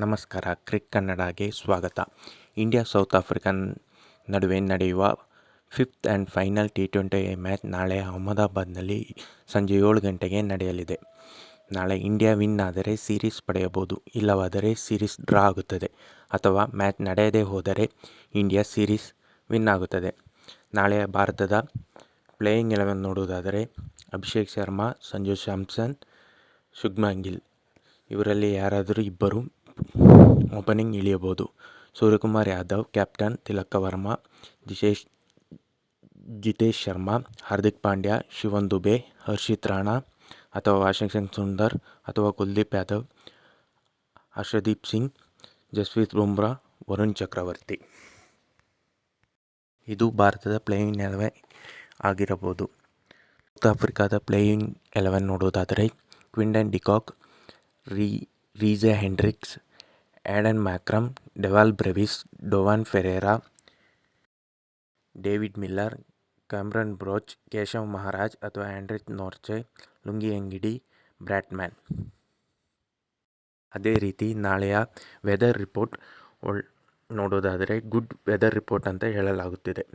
ನಮಸ್ಕಾರ. ಕ್ರಿಕ್ ಕನ್ನಡಗೆ ಸ್ವಾಗತ. India south African ನಡುವೆ ನಡೆಯುವ 5th and final T20 match ನಾಳೆ ಅಹಮದಾಬಾದ್ನಲ್ಲಿ ಸಂಜೆ 7 ಗಂಟೆಗೆ ನಡೆಯಲಿದೆ. ನಾಳೆ ಇಂಡಿಯಾ ವಿನ್ ಆದರೆ ಸೀರೀಸ್ ಪಡೆಯಬಹುದು, ಇಲ್ಲವಾದರೆ ಸೀರೀಸ್ ಡ್ರಾ ಆಗುತ್ತದೆ ಅಥವಾ ಮ್ಯಾಚ್ ನಡೆಯದೇ ಹೋದರೆ ಇಂಡಿಯಾ ಸೀರೀಸ್ ವಿನ್ ಆಗುತ್ತದೆ. ನಾಳೆಯ ಭಾರತದ ಪ್ಲೇಯಿಂಗ್ 11 ನೋಡುವುದಾದರೆ ಅಭಿಷೇಕ್ ಶರ್ಮಾ, ಸಂಜು ಸ್ಯಾಮ್ಸನ್, ಶುಭ್ಮನ್ ಗಿಲ್ ಇವರಲ್ಲಿ ಯಾರಾದರೂ ಇಬ್ಬರು ಓಪನಿಂಗ್ ಇಳಿಯಬಹುದು. ಸೂರ್ಯಕುಮಾರ್ ಯಾದವ್ ಕ್ಯಾಪ್ಟನ್, ತಿಲಕ್ ವರ್ಮಾ, ಜಿತೇಶ್ ಶರ್ಮಾ, ಹಾರ್ದಿಕ್ ಪಾಂಡ್ಯ, ಶಿವಮ್ ದುಬೆ, ಹರ್ಷಿತ್ ರಾಣಾ ಅಥವಾ ವಾಷಿಂಗ್ಟನ್ ಸುಂದರ್ ಅಥವಾ ಕುಲ್ದೀಪ್ ಯಾದವ್, ಹರ್ಷದೀಪ್ ಸಿಂಗ್, ಜಸ್ಪ್ರೀತ್ ಬುಮ್ರಾ, ವರುಣ್ ಚಕ್ರವರ್ತಿ. ಇದು ಭಾರತದ ಪ್ಲೇಯಿಂಗ್ 11 ಆಗಿರಬಹುದು. ಸೌತ್ ಆಫ್ರಿಕಾದ ಪ್ಲೇಯಿಂಗ್ 11 ನೋಡುವುದಾದರೆ Quinton de Kock, Reeza Hendricks, Aiden Markram, Dewald Brevis, Donovan Ferreira, David Miller, Cameron ಬ್ರೋಚ್, ಕೇಶವ್ ಮಹಾರಾಜ್ ಅಥವಾ Andre Nortje, Lungi Ngidi, Bradman. ಅದೇ ರೀತಿ ನಾಳೆಯ ವೆದರ್ ರಿಪೋರ್ಟ್ ನೋಡೋದಾದರೆ ಗುಡ್ ವೆದರ್ ರಿಪೋರ್ಟ್ ಅಂತ ಹೇಳಲಾಗುತ್ತಿದೆ.